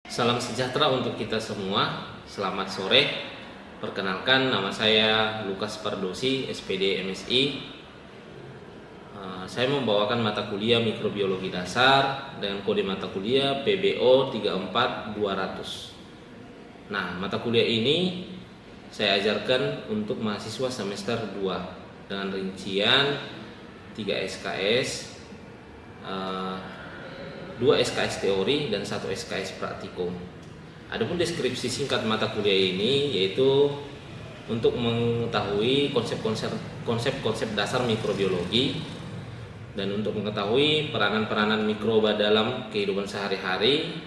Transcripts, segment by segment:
Salam sejahtera untuk kita semua. Selamat sore. Perkenalkan, nama saya Lukas Pardosi, SPD MSI. Saya membawakan mata kuliah mikrobiologi dasar dengan kode mata kuliah PBO 34200. Nah, mata kuliah ini saya ajarkan untuk mahasiswa semester 2 dengan rincian 3 SKS, 2 SKS teori dan 1 SKS praktikum. Adapun deskripsi singkat mata kuliah ini yaitu untuk mengetahui konsep-konsep dasar mikrobiologi dan untuk mengetahui peranan-peranan mikroba dalam kehidupan sehari-hari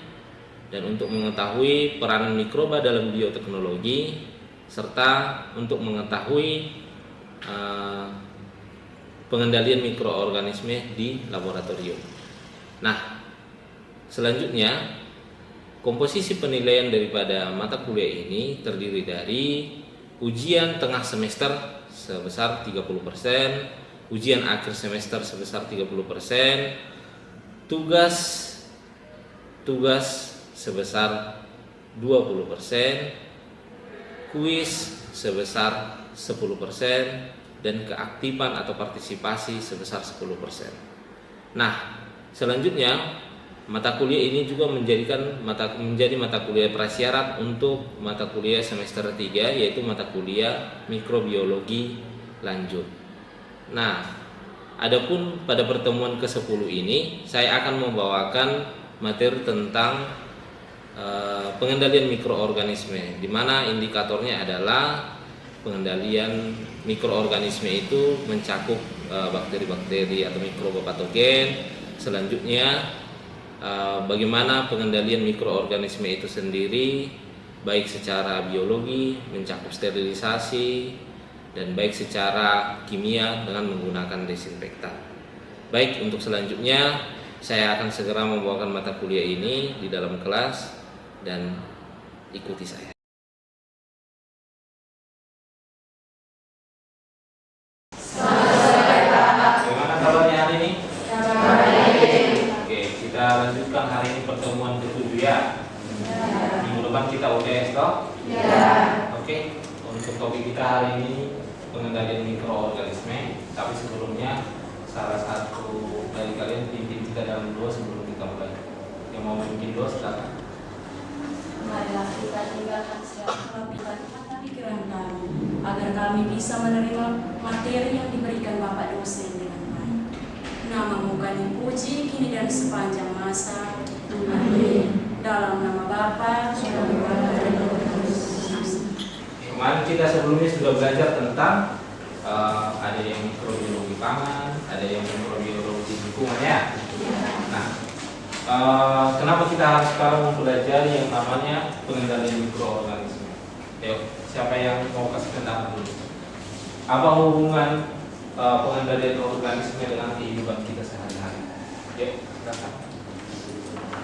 dan untuk mengetahui peranan mikroba dalam bioteknologi serta untuk mengetahui pengendalian mikroorganisme di laboratorium. Nah, selanjutnya komposisi penilaian daripada mata kuliah ini terdiri dari ujian tengah semester sebesar 30%, ujian akhir semester sebesar 30%, tugas sebesar 20%, kuis sebesar 10%, dan keaktifan atau partisipasi sebesar 10%. Nah, selanjutnya mata kuliah ini juga menjadi mata kuliah prasyarat untuk mata kuliah semester 3, yaitu mata kuliah mikrobiologi lanjut. Nah, adapun pada pertemuan ke-10 ini saya akan membawakan materi tentang pengendalian mikroorganisme, di mana indikatornya adalah pengendalian mikroorganisme itu mencakup bakteri-bakteri atau mikroba patogen. Selanjutnya bagaimana pengendalian mikroorganisme itu sendiri, baik secara biologi mencakup sterilisasi dan baik secara kimia dengan menggunakan desinfektan. Baik, untuk selanjutnya saya akan segera membawakan mata kuliah ini di dalam kelas dan ikuti saya. Bagaimana kabarnya hari ini? Oke, kita lanjutkan hari ini pertemuan ke-7 ya. Minggu depan kita UTS toh? Oke, untuk topik kita hari ini pengendalian mikroorganisme. Tapi sebelumnya salah satu dari kalian pimpin kita dalam doa sebelum kita mulai. Yang mau pimpin doa silakan. Marilah kita tinggalkan segala pikiran kami, agar kami bisa menerima materi yang diberikan Bapak dosen dengan baik. Namamu kami puji kini dan sepanjang masa. Amin. Dalam nama Bapa, dan Putra, dan Roh Kudus. Kemarin kita sebelumnya sudah belajar tentang ada yang mikrobiologi pangan, ada yang mikrobiologi lingkungan ya. Nah, kenapa kita harus sekarang mempelajari yang namanya pengendalian mikroorganisme? Yuk, siapa yang mau kasih pendapat dulu? Apa hubungan pengendalian organisme dengan kehidupan kita sehari-hari? Yuk, silakan.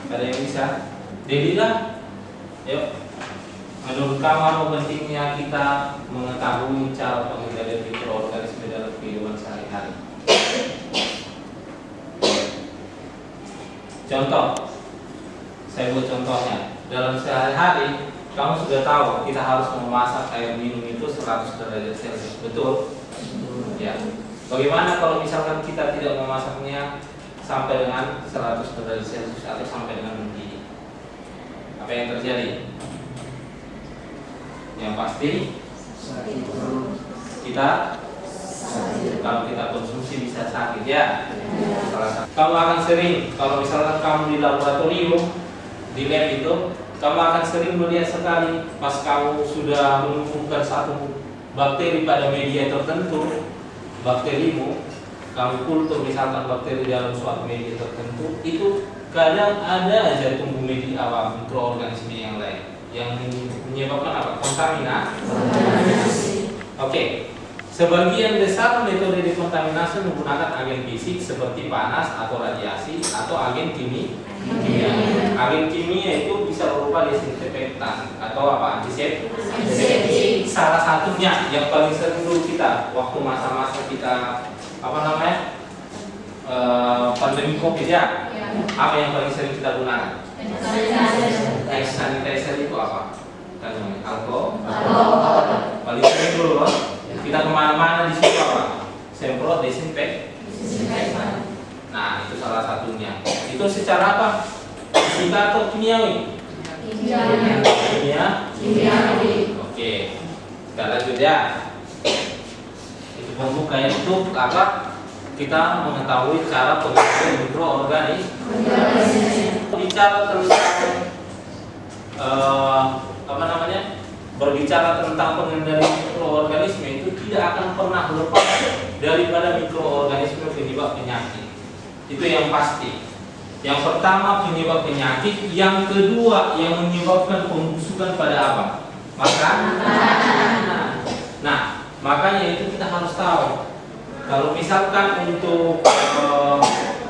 Ada yang bisa? Dedilah. Yuk. Menurut kamu apa pentingnya kita mengetahui cara pengendalian mikroorganisme dalam kehidupan sehari-hari? Contoh, saya buat contohnya. Dalam sehari-hari, kamu sudah tahu kita harus memasak air minum itu 100 derajat Celcius, betul? Ya. Bagaimana kalau misalkan kita tidak memasaknya sampai dengan 100 derajat Celcius atau sampai dengan mendidih? Apa yang terjadi? Yang pasti kita kalau kita konsumsi bisa sakit ya. Kamu akan sering, kalau misalkan kamu di laboratorium, di lab itu, kamu akan sering melihat sekali pas kamu sudah menemukan satu bakteri pada media tertentu, bakterimu, kamu kultur misalkan bakteri dalam suatu media tertentu, itu kadang ada aja tumbuh media awal mikroorganisme yang lain yang menyebabkan apa? Kontaminasi. Oke. Sebagian besar metode dekontaminasi menggunakan agen fisik seperti panas atau radiasi atau agen kimia. Agen kimia itu bisa berupa desinfektan atau apa? Antiseptik. Salah satunya yang paling sering dulu kita waktu masa-masa kita pandemi COVID ya. Apa yang paling sering kita gunakan? Hand sanitizer itu apa? Kan namanya alkohol. Paling sering dulu loh. Kita kemana-mana di situ apa? Semprot desinfektan. Nah, itu salah satunya. Itu secara apa? Fisika atau kimiawi? Kimiawi. Oke. Kita lanjut ya. Itu pembuka itu apa? Kita mengetahui cara penggunaan mikroorganisme. Bicara tentang apa namanya? Berbicara tentang pengendalian mikroorganisme itu tidak akan pernah lepas daripada mikroorganisme penyebab penyakit. Itu yang pasti. Yang pertama penyebab penyakit, yang kedua yang menyebabkan pembusukan pada apa? Makanan. Nah, makanya itu kita harus tahu. Kalau misalkan untuk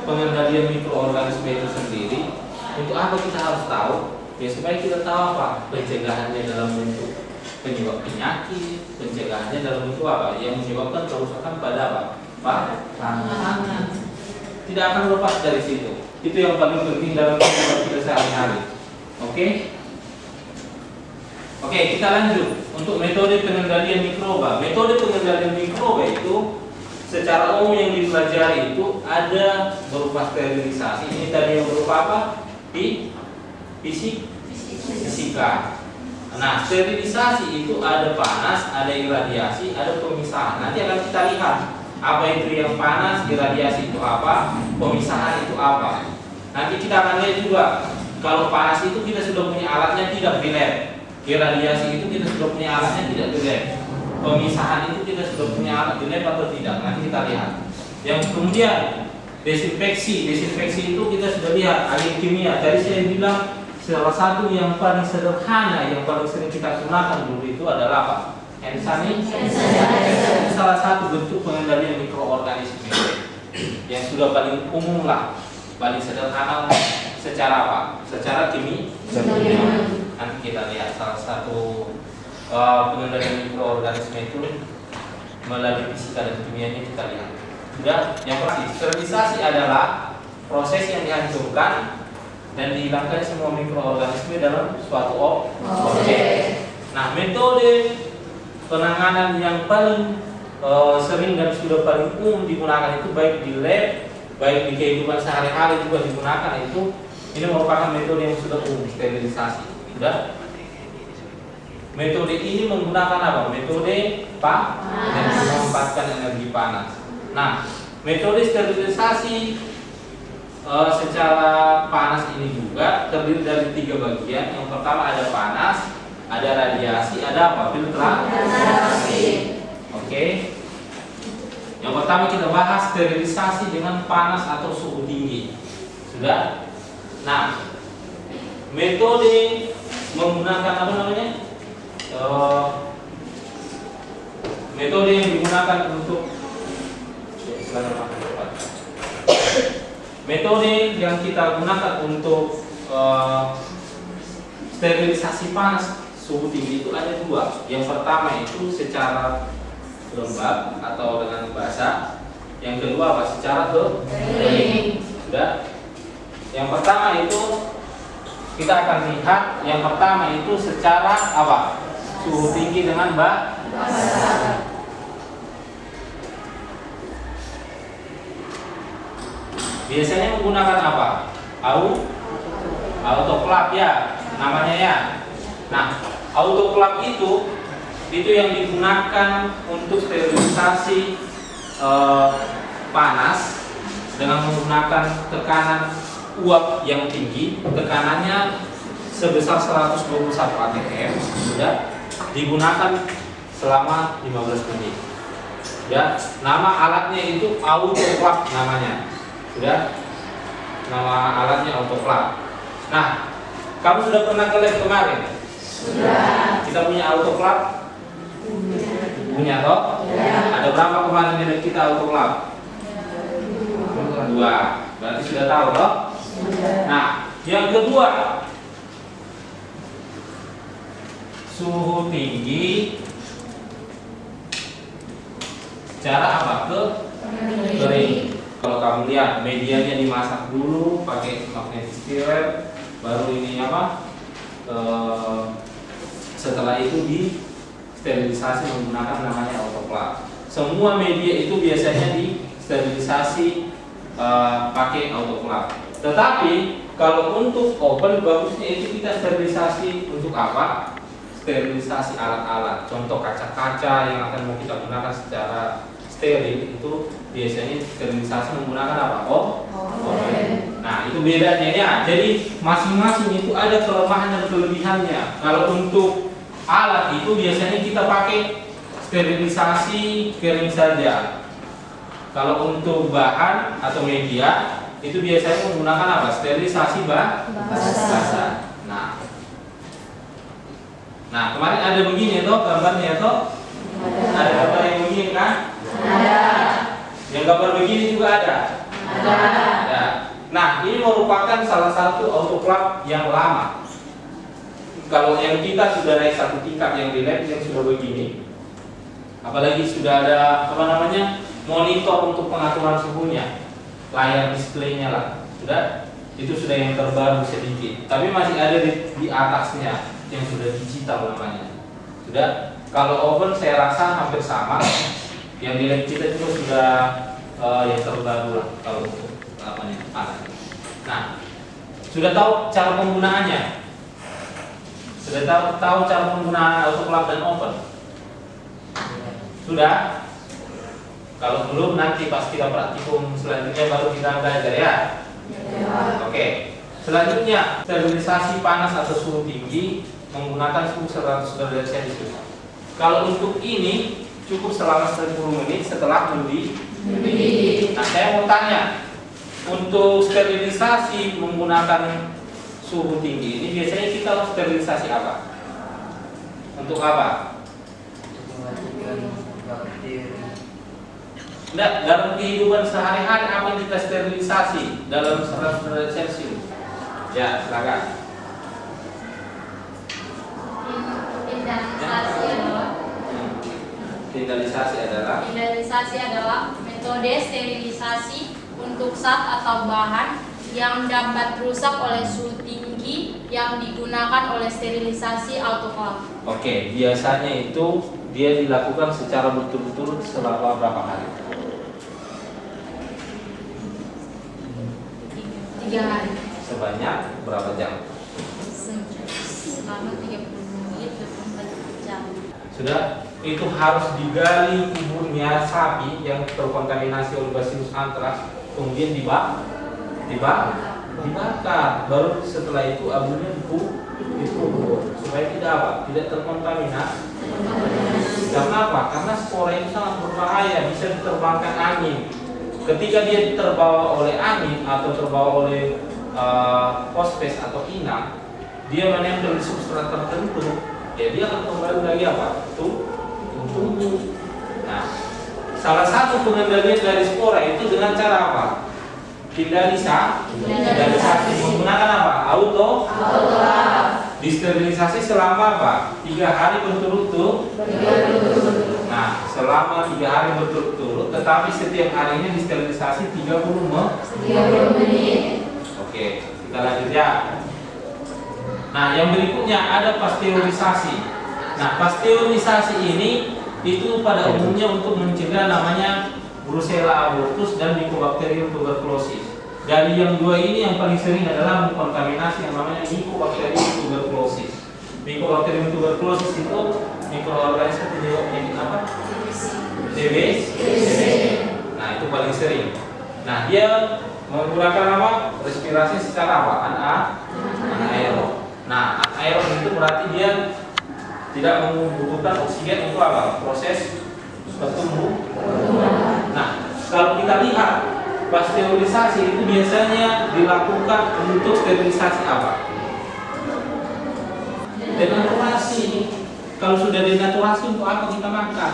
pengendalian mikroorganisme itu sendiri, untuk apa kita harus tahu? Ya supaya kita tahu apa pencegahannya dalam bentuk penyebab penyakit, pencegahannya dalam bentuk apa yang menyebabkan kerusakan pada apa? Makanan. Tidak akan lepas dari situ. Itu yang paling penting dalam kehidupan kita sehari-hari. Oke? Oke, kita lanjut untuk metode pengendalian mikroba. Metode pengendalian mikroba itu secara umum yang dipelajari itu ada berupa sterilisasi. Ini tadi yang berupa apa? Fisika. Nah, sterilisasi itu ada panas, ada iradiasi, ada pemisahan. Nanti akan kita lihat apa itu yang panas, iradiasi itu apa, pemisahan itu apa. Nanti kita akan lihat juga kalau panas itu kita sudah punya alatnya tidak di lab. Iradiasi itu kita sudah punya alatnya tidak di lab. Pemisahan itu kita sudah punya alat di lab atau tidak. Nanti kita lihat. Yang kemudian desinfeksi itu kita sudah lihat ahli kimia. Tadi saya bilang salah satu yang paling sederhana yang paling sering kita gunakan dulu itu adalah apa? Hand sanitizer. Salah satu bentuk pengendalian mikroorganisme yang sudah paling umum lah, paling sederhana secara apa? Secara kimia. Nanti kita lihat salah satu pengendalian mikroorganisme itu melalui fisika dan kimianya kita lihat. Sudah, yang pasti sterilisasi adalah proses yang dihancurkan dan dihilangkan semua mikroorganisme dalam suatu objek. Nah, metode penanganan yang paling sering dan sudah paling umum digunakan itu baik di lab, baik di kehidupan sehari-hari juga digunakan itu. Ini merupakan metode yang sudah umum, sterilisasi. Sudah. Metode ini menggunakan apa? Metode panas, memanfaatkan energi panas. Nah, metode sterilisasi secara panas ini juga terdiri dari 3 bagian. Yang pertama ada panas, ada radiasi, ada apa? Filtrasi. Oke. Yang pertama kita bahas sterilisasi dengan panas atau suhu tinggi. Sudah? Nah, metode menggunakan apa namanya? Metode yang digunakan untuk metode yang kita gunakan untuk sterilisasi panas suhu tinggi itu ada 2. Yang pertama itu secara lembab atau dengan basah. Yang kedua apa? Secara kering. Sudah. Yang pertama itu kita akan lihat. Yang pertama itu secara apa? Suhu tinggi dengan basah. Biasanya menggunakan apa? Autoclave ya, namanya ya. Nah, autoclave itu yang digunakan untuk sterilisasi panas dengan menggunakan tekanan uap yang tinggi, tekanannya sebesar 121 atm, sudah digunakan selama 15 menit. Ya, nama alatnya itu autoclave namanya. Sudah, nama alatnya autoclave. Nah, kamu sudah pernah ke lab kemarin? Sudah. Kita punya autoclave? Punya toh? Ya. Ada berapa kemarin di lab kita autoclave? 2. Berarti sudah tahu toh? Sudah. Nah, yang kedua, suhu tinggi cara apa? Kering. Kalau kamu lihat medianya dimasak dulu pakai magnetic stirrer, baru ini apa? Setelah itu disterilisasi menggunakan namanya autoclave. Semua media itu biasanya disterilisasi pakai autoclave. Tetapi kalau untuk oven bagusnya itu kita sterilisasi untuk apa? Sterilisasi alat-alat. Contoh kaca-kaca yang akan mau kita gunakan secara steril itu biasanya sterilisasi menggunakan apa? Oven. Nah, itu bedanya ya. Jadi masing-masing itu ada kelemahan dan kelebihannya. Kalau untuk alat itu biasanya kita pakai sterilisasi kering saja. Kalau untuk bahan atau media itu biasanya menggunakan apa? Sterilisasi basah. Nah, kemarin ada begini toh gambarnya toh. Ada gambar yang begini kan? Ada. Yang gambar begini juga ada. Ya. Nah, ini merupakan salah satu autoclave yang lama. Kalau yang kita sudah naik satu tingkat yang di lab yang sudah begini, apalagi sudah ada apa namanya monitor untuk pengaturan suhunya, layar displaynya lah, itu sudah yang terbaru sedikit. Tapi masih ada di atasnya yang sudah digital namanya. Sudah. Kalau oven saya rasa hampir sama. Yang di lab kita juga sudah yang terbaru lah kalau untuk alat. Nah, sudah tahu cara penggunaannya? Sudah tahu cara penggunaan autoclave dan oven? Sudah? Kalau belum nanti pas kita praktikum selanjutnya baru kita belajar ya. Oke. Selanjutnya sterilisasi panas atau suhu tinggi menggunakan suhu 100 derajat Celcius. Kalau untuk ini cukup selama 10 menit setelah mendidih. Nah, saya mau tanya, untuk sterilisasi menggunakan suhu tinggi ini biasanya kita harus sterilisasi apa? Untuk apa? Enggak, dalam kehidupan sehari-hari apa yang kita sterilisasi dalam 100 derajat Celcius? Ya, silakan. Sterilisasi adalah metode sterilisasi untuk zat atau bahan yang dapat rusak oleh suhu tinggi yang digunakan oleh sterilisasi autoclave. Oke, biasanya itu dia dilakukan secara berturut-turut selama berapa hari? 3 hari. Sebanyak berapa jam? Selama 30 menit 24 jam. Sudah, itu harus digali kuburnya sapi yang terkontaminasi oleh Bacillus anthrax, kemudian dibakar. Baru setelah itu abunya dikubur supaya tidak apa? Tidak terkontaminasi. Karena apa? Karena spora itu sangat berbahaya, bisa diterbangkan angin. Ketika dia terbawa oleh angin atau terbawa oleh hospes atau inang, dia menempel di substrat tertentu, ya dia akan kembali lagi apa? Tumbuh. Nah, salah satu pengendalian dari spora itu dengan cara apa? Sterilisasi menggunakan apa? Disterilisasi selama apa? 3 hari berturut-turut. Nah, selama 3 hari berturut-turut, tetapi setiap harinya disterilisasi 30 menit. Oke, kita lanjut ya. Nah, yang berikutnya ada pasteurisasi. Nah, pasteurisasi ini itu pada umumnya untuk mencegah namanya Brucella abortus dan Mycobacterium tuberculosis. Dari yang dua ini yang paling sering adalah mengkontaminasi yang namanya Mycobacterium tuberculosis. Mycobacterium tuberculosis itu mikroorganisme penyebab penyakit apa? TBC. Nah, itu paling sering. Nah, dia menggunakan apa? Respirasi secara apa? Anaerob. Nah, anaerob itu berarti dia tidak membutuhkan oksigen untuk apa? Proses bertumbuh. Nah, kalau kita lihat pasteurisasi itu biasanya dilakukan untuk sterilisasi apa? Denaturasi. Kalau sudah denaturasi untuk apa kita makan?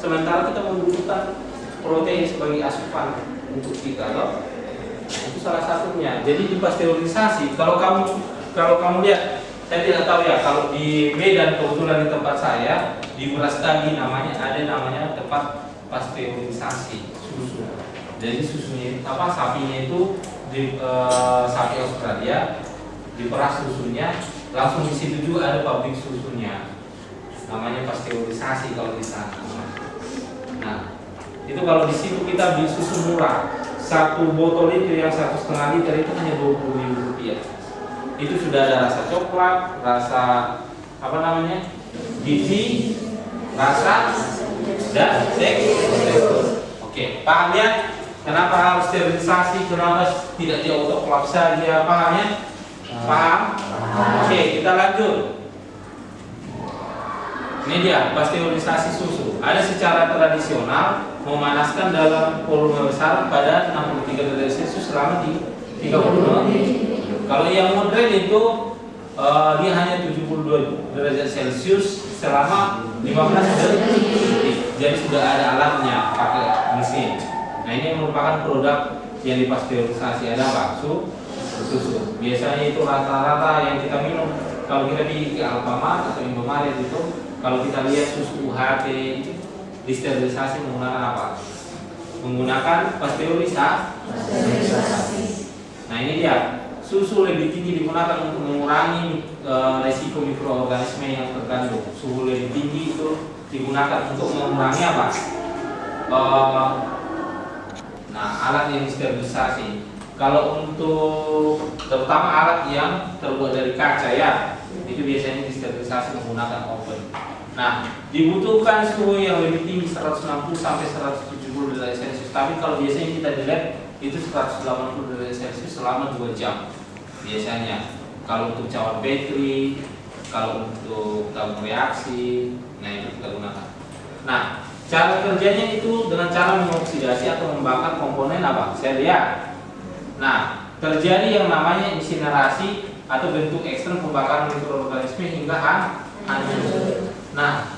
Sementara kita membutuhkan protein sebagai asupan untuk kita, loh. Itu salah satunya. Jadi di pasteurisasi, kalau kamu lihat, saya tidak tahu ya, kalau di Medan kebetulan di tempat saya di Brastagi namanya tempat pasteurisasi susu. Jadi susunya sapinya itu sapi Australia diperas susunya, langsung di situ juga ada pabrik susunya. Namanya pasteurisasi kalau di sana. Nah, itu kalau di situ kita beli susu murah. Satu botol itu yang 1,5 liter itu hanya Rp20.000. Itu sudah ada rasa coklat, rasa gizi, rasa dan tekstur. Oke, paham ya? Kenapa harus sterilisasi? Kenapa tidak di autoklaf saja? Paham ya? Paham? Oke, kita lanjut. Ini dia pasteurisasi susu. Ada secara tradisional memanaskan dalam volume besar pada 63 derajat Celcius selama 30 menit. Kalau yang modern itu dia hanya 72 derajat Celcius selama 15 detik. Jadi sudah ada alatnya pakai mesin. Nah, ini merupakan produk yang dipasteurisasi. Ada apa? Susu. Biasanya itu rata-rata yang kita minum kalau kita di Alfamart atau Indomaret itu, kalau kita lihat susu UHT disterilisasi menggunakan apa? Menggunakan pasteurisasi. Nah, ini dia. Susu lebih tinggi digunakan untuk mengurangi resiko mikroorganisme yang terkandung. Suhu lebih tinggi itu digunakan untuk mengurangi apa? Alat yang disterilisasi. Kalau untuk terutama alat yang terbuat dari kaca ya, itu biasanya disterilisasi menggunakan oven. Nah, dibutuhkan suhu yang lebih tinggi 160 sampai 170 derajat Celcius. Tapi kalau biasanya kita di lab itu 180 derajat Celcius selama 2 jam. Biasanya kalau untuk cawan Petri, kalau untuk tabung reaksi, nah itu kita gunakan. Nah, cara kerjanya itu dengan cara mengoksidasi atau membakar komponen apa? Sel ya. Nah, terjadi yang namanya insinerasi atau bentuk ekstrem pembakaran mikroorganisme hingga hancur. Nah,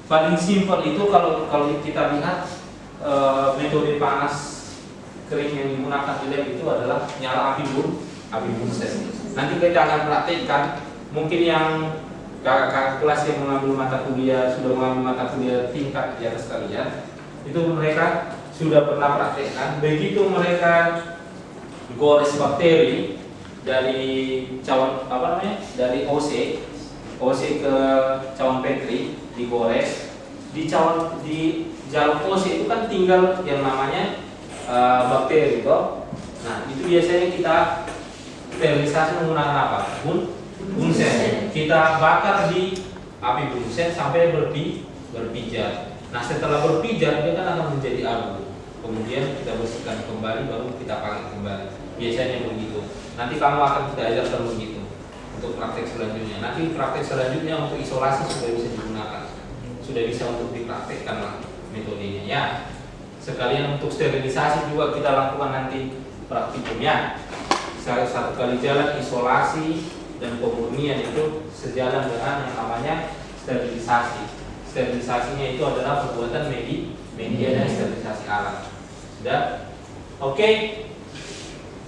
paling simpel itu kalau kita lihat metode panas kering yang digunakan di lab itu adalah nyala api bunsen. Nanti kita akan praktekkan. Mungkin yang kakak kelas yang mengambil mata kuliah sudah mengambil mata kuliah tingkat di atas kalian, itu mereka sudah pernah praktekkan. Begitu mereka gores bakteri dari cawan dari OC ke cawan Petri, digores di jalur OC itu kan tinggal yang namanya bakteri toh. Nah, itu biasanya kita sterilisasi menggunakan apa? Bunsen. Kita bakar di api bunsen sampai berpijar. Nah, setelah berpijar dia kan akan menjadi abu. Kemudian kita bersihkan kembali, baru kita pakai kembali. Biasanya begitu. Nanti kamu akan kita ajarkan begitu untuk praktek selanjutnya. Nanti praktek selanjutnya untuk isolasi sudah bisa digunakan, sudah bisa untuk dipraktekkan lah metodenya ya. Sekalian untuk sterilisasi juga kita lakukan nanti praktikumnya. Satu kali jalan isolasi dan pemurnian itu sejalan dengan yang namanya sterilisasi. Sterilisasinya itu adalah perbuatan media dan sterilisasi alat. Sudah? Oke.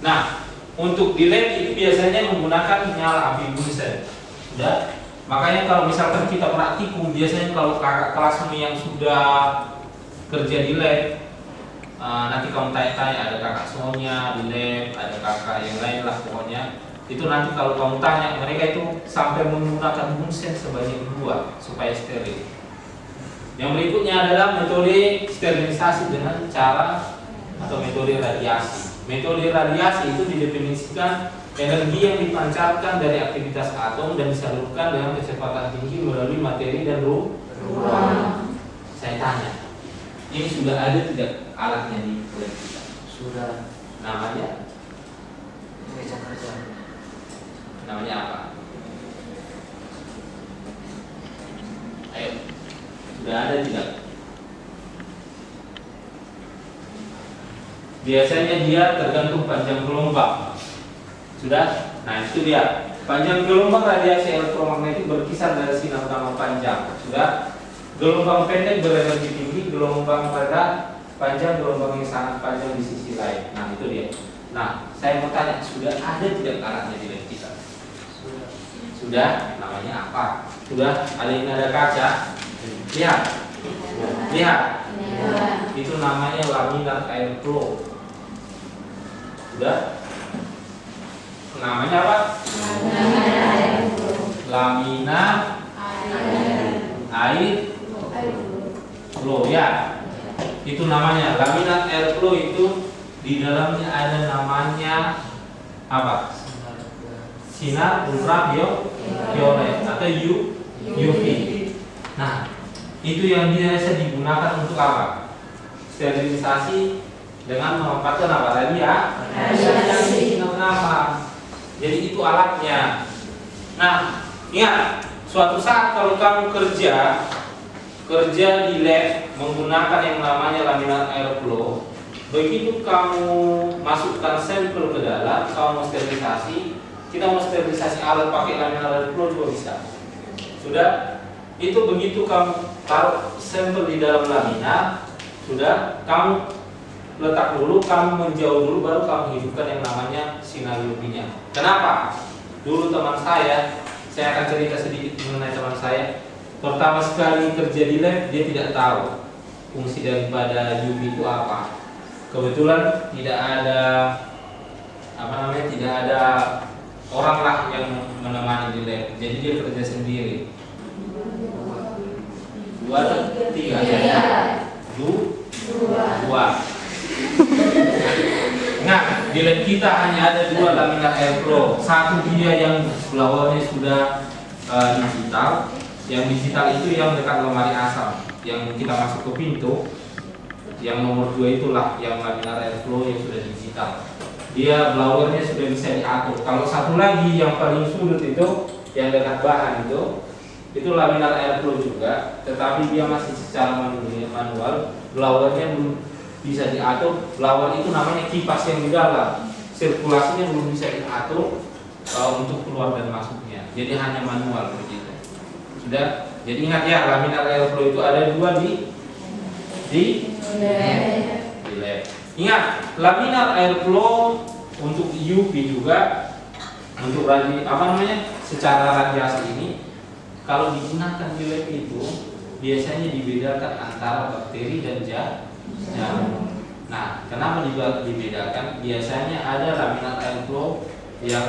Nah, untuk di lab itu biasanya menggunakan nyala api bunsen. Sudah? Makanya kalau misalkan kita praktikum, biasanya kalau kakak kelasmu yang sudah kerja di lab, nanti kamu tanya-tanya, ada kakak Sonya di lab, ada kakak yang lain lah pokoknya. Itu nanti kalau kamu tanya, mereka itu sampai menggunakan bunsen sebanyak 2 supaya steril. Yang berikutnya adalah metode sterilisasi dengan cara atau metode radiasi. Metode radiasi itu didefinisikan energi yang dipancarkan dari aktivitas atom dan disalurkan dengan kecepatan tinggi melalui materi dan ruang. Saya tanya, ini sudah ada tidak alatnya di lab kita? Sudah. Namanya? Namanya apa? Ayo. Sudah ada tidak? Biasanya dia tergantung panjang gelombang. Sudah? Nah, itu dia. Panjang gelombang radiasi elektromagnetik berkisar dari sinar gamma panjang. Sudah? Gelombang pendek berenergi tinggi, gelombang rendah panjang, gelombang yang sangat panjang di sisi lain. Nah, itu dia. Nah, saya mau tanya, sudah ada tidak alatnya di lab kita? Sudah? Namanya apa? Sudah? Ada yang ada kaca? Lihat. Lihat. itu namanya laminar airflow. Sudah? Namanya apa? Laminar airflow ya. Itu namanya laminar airflow. Itu di dalamnya ada namanya apa? Sinar ultraviolet atau UV. Nah, itu yang biasa digunakan untuk apa? Sterilisasi dengan memanfaatkan apa? Radiasi. Kenapa? Jadi itu alatnya. Nah, ingat, suatu saat kalau kamu kerja di lab menggunakan yang namanya laminar airflow, begitu kamu masukkan sampel ke dalam, kamu mau sterilisasi, kita mau sterilisasi alat pakai laminar airflow juga bisa. Sudah? Itu begitu kamu taruh sampel di dalam laminar, sudah, kamu letak dulu, kamu menjauh dulu, baru kamu hidupkan yang namanya sinar UV-nya. Kenapa? Dulu teman saya akan cerita sedikit mengenai teman saya. Pertama sekali kerja di lab, dia tidak tahu fungsi daripada UV itu apa. Kebetulan tidak ada orang lah yang menemani di lab, jadi dia kerja sendiri. 2, 3, 2. Nah, di lab kita hanya ada 2 laminar airflow. Satu dia yang blowernya sudah digital. Yang digital itu yang dekat lemari asam, yang kita masuk ke pintu. Yang nomor 2 itulah yang laminar airflow yang sudah digital. Dia blowernya sudah bisa diatur. Kalau satu lagi yang paling sudut itu yang dekat bahan itu laminar airflow juga, tetapi dia masih secara manual. Blowernya belum bisa diatur. Blower itu namanya kipas yang di dalam, sirkulasinya belum bisa diatur untuk keluar dan masuknya. Jadi hanya manual begitu. Sudah. Jadi ingat ya, laminar airflow itu ada 2 di lab. Ingat, laminar airflow untuk UV juga, untuk secara radiasi ini, kalau digunakan di lab itu biasanya dibedakan antara bakteri dan jamur. Nah, kenapa dibedakan? Biasanya ada laminar airflow yang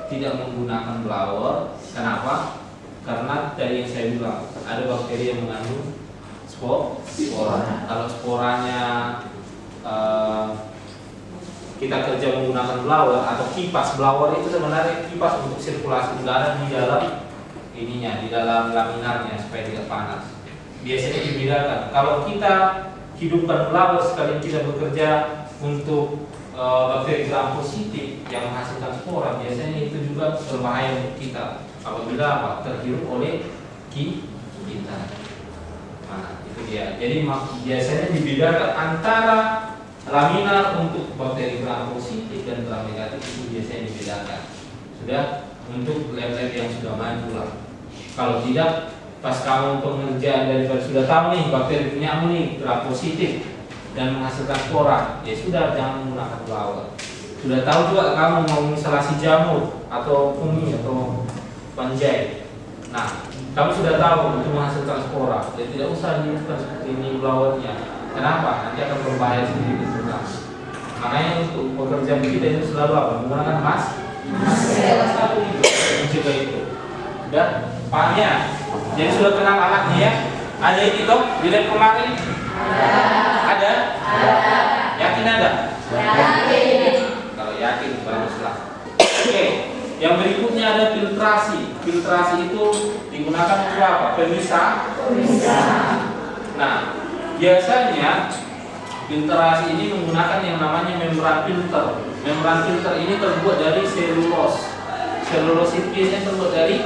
tidak menggunakan blower. Kenapa? Karena dari yang saya bilang, ada bakteri yang mengandung spora. Kalau sporanya kita kerja menggunakan blower atau kipas. Blower itu sebenarnya kipas untuk sirkulasi udara di dalam ininya, di dalam laminarnya supaya tidak panas. Biasanya dibedakan. Kalau kita hidupkan blower sekali kita bekerja untuk bakteri gram positif yang menghasilkan spora, biasanya itu juga berbahaya untuk kita apabila terhirup oleh kita. Nah, itu dia. Jadi biasanya dibedakan antara laminar untuk bakteri gram positif dan gram negatif, itu biasanya dibedakan. Sudah, untuk lab-lab yang sudah maju lah. Kalau tidak, pas kamu pengerjaan daripada sudah tahu nih bakteri punya nih gram positif dan menghasilkan spora, ya sudah, jangan menggunakan blower. Sudah tahu juga kamu mau instalasi jamur atau fungi atau fungi. Nah, kamu sudah tahu untuk menghasilkan spora, ya tidak usah dihidupkan seperti ini blowernya. Kenapa? Nanti akan berbahaya sendiri untuk kamu. Makanya untuk pekerjaan kita itu selalu apa? Menggunakan masker. Selalu itu, mencegah itu. Dan pahamnya, jadi sudah kenal alatnya ya. Ada ini toh di lab kemarin? Ada? Yakin ada? Yakin. Kalau yakin baguslah. Oke, yang berikutnya ada filtrasi. Filtrasi itu digunakan untuk apa? Pemisah. Nah, biasanya filtrasi ini menggunakan yang namanya membran filter. Membran filter ini terbuat dari selulos. Selulos itu biasanya terbuat dari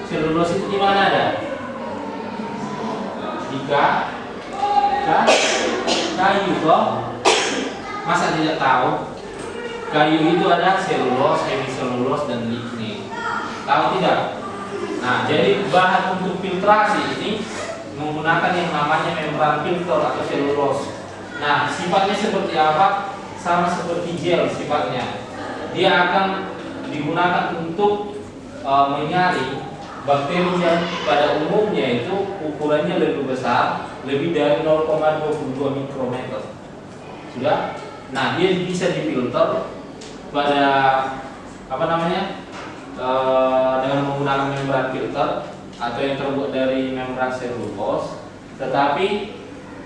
selulos itu di mana ada? Kayu toh. Masa tidak tahu? Kayu itu ada selulos, hemiselulos dan lignin. Tahu tidak? Nah, jadi bahan untuk filtrasi ini menggunakan yang namanya membran filter atau selulos. Nah, sifatnya seperti apa? Sama seperti gel sifatnya. Dia akan digunakan untuk menyaring bakteri yang pada umumnya itu ukurannya lebih besar, lebih dari 0,22 mikrometer. Sudah? Nah, dia bisa difilter pada dengan menggunakan membran filter atau yang terbuat dari membran selulose. Tetapi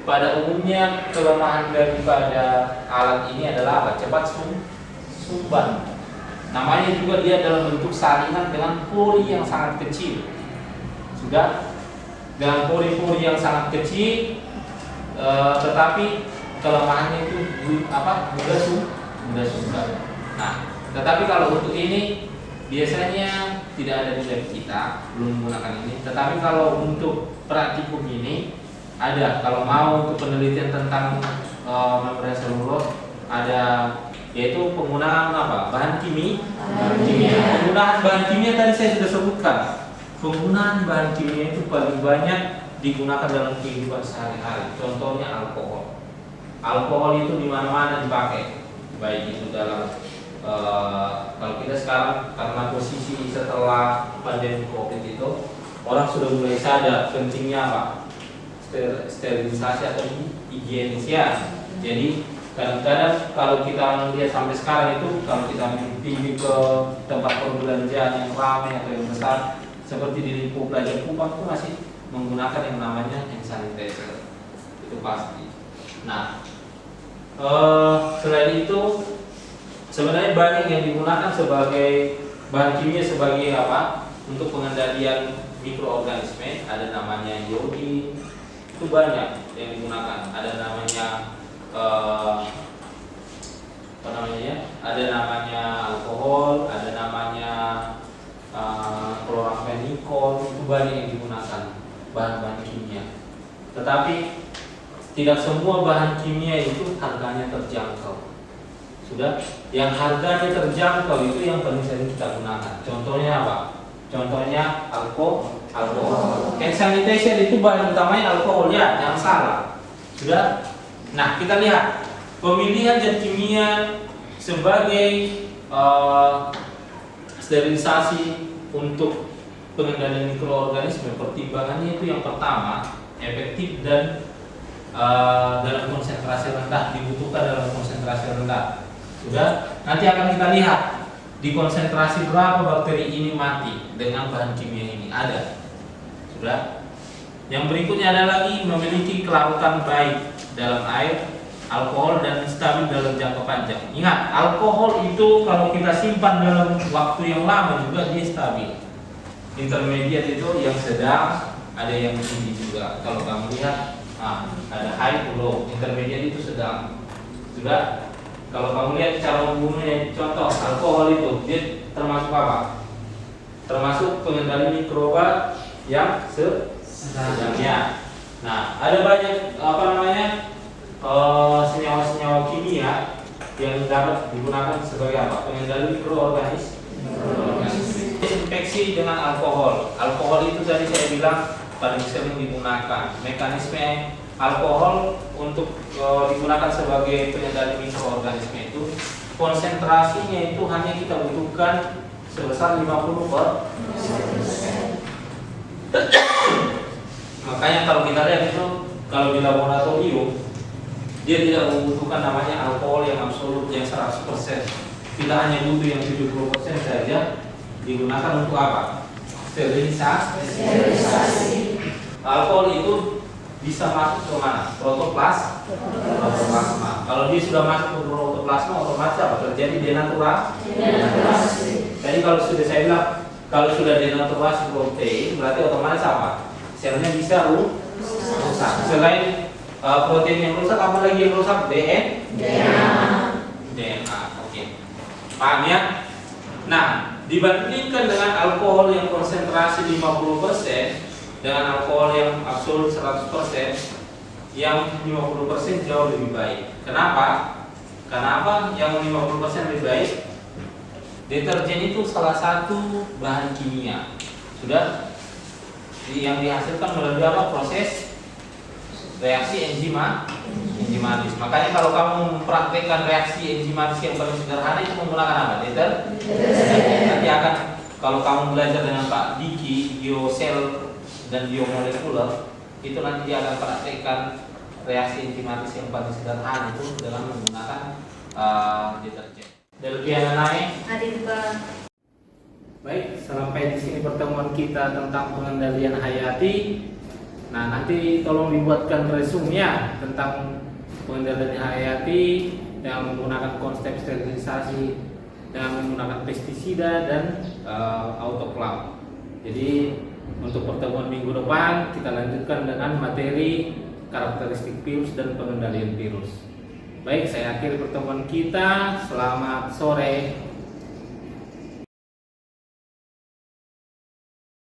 pada umumnya kelemahan daripada alat ini adalah apa? Cepat sumban. Namanya juga dia dalam bentuk salinan dengan pori yang sangat kecil. Sudah? Dengan pori-pori yang sangat kecil, tetapi kelemahannya itu mudah sumbat. Nah, tetapi kalau untuk ini biasanya tidak ada di lab kita, belum menggunakan ini. Tetapi kalau untuk praktikum ini ada. Kalau mau untuk penelitian tentang membran selulose ada, yaitu penggunaan bahan kimia. Penggunaan bahan kimia tadi saya sudah sebutkan. Penggunaan bahan kimia itu paling banyak digunakan dalam kehidupan sehari-hari. Contohnya alkohol. Alkohol itu di mana-mana dipakai, baik itu dalam kalau kita sekarang karena posisi setelah pandemi COVID itu orang sudah mulai sadar pentingnya sterilisasi atau higienis ya. Jadi kadang-kadang kalau kita melihat sampai sekarang itu kalau kita pergi ke tempat perbelanjaan yang ramai atau yang besar seperti di lingkup pelajar Kupang itu masih menggunakan yang namanya hand sanitizer, itu pasti. Nah, selain itu sebenarnya banyak yang digunakan sebagai bahan kimia sebagai untuk pengendalian mikroorganisme. Ada namanya iodin, itu banyak yang digunakan. Ada namanya ada namanya alkohol, ada namanya kloramfenikol, itu banyak yang digunakan bahan-bahan kimia. Tetapi tidak semua bahan kimia itu harganya terjangkau. Sudah, yang harganya terjangkau itu yang paling sering kita gunakan. Contohnya apa? Contohnya alkohol. Hand sanitizer itu bahan utamanya alkohol ya, jangan salah. Sudah. Nah, kita lihat pemilihan zat kimia sebagai sterilisasi untuk pengendalian mikroorganisme. Pertimbangannya itu yang pertama efektif dan dalam konsentrasi rendah, dibutuhkan dalam konsentrasi rendah. Sudah, nanti akan kita lihat di konsentrasi berapa bakteri ini mati dengan bahan kimia ini ada. Sudah. Yang berikutnya ada lagi memiliki kelarutan baik dalam air, alkohol dan stabil dalam jangka panjang. Ingat, alkohol itu kalau kita simpan dalam waktu yang lama juga dia stabil. Intermediate itu yang sedang, ada yang tinggi juga. Kalau kamu lihat, ada high to low, intermediate itu sedang. Sudah. Kalau kamu lihat cara membunuhnya, contoh alkohol itu dia termasuk apa? Termasuk pengendali mikroba yang sedangnya. Nah, ada banyak senyawa-senyawa kimia yang dapat digunakan sebagai apa? Pengendali mikroorganisme. Desinfeksi dengan alkohol. Alkohol itu tadi saya bilang paling sering digunakan. Mekanisme alkohol untuk digunakan sebagai pengendali mikroorganisme itu konsentrasinya itu hanya kita butuhkan sebesar 50%. Makanya kalau kita lihat itu kalau di laboratorium dia tidak membutuhkan namanya alkohol yang absolut yang 100%. Kita hanya butuh yang 70% saja digunakan untuk apa? Sterilisasi. Alkohol itu bisa masuk ke mana? Protoplasma. Kalau dia sudah masuk ke protoplasma otomatis apa? Terjadi denaturasi. Jadi kalau sudah saya bilang kalau sudah denaturasi protein berarti otomatis apa? Selnya bisa rusak. Selain protein yang rusak apa lagi yang rusak? DNA. Oke. Paham ya? Nah, dibandingkan dengan alkohol yang konsentrasi 50% dengan alkohol yang absolut 100%, yang 50% jauh lebih baik. Kenapa? Kenapa yang 50% lebih baik? Deterjen itu salah satu bahan kimia. Sudah yang dihasilkan melalui apa? Proses reaksi enzimatis. Makanya kalau kamu mempraktekkan reaksi enzimatis yang paling sederhana itu menggunakan apa? Deterjen. Nanti akan kalau kamu belajar dengan Pak Diki, biosel dan biomolekuler, itu nanti dia akan praktekkan reaksi enzimatis yang paling sederhana itu dalam menggunakan deterjen. Delviana naik. Hadir Pak. Baik, sampai di sini pertemuan kita tentang pengendalian hayati. Nah, nanti tolong dibuatkan resumenya tentang pengendalian hayati yang menggunakan konsep sterilisasi, yang menggunakan pestisida dan autoclave. Jadi untuk pertemuan minggu depan kita lanjutkan dengan materi karakteristik virus dan pengendalian virus. Baik, saya akhiri pertemuan kita. Selamat sore.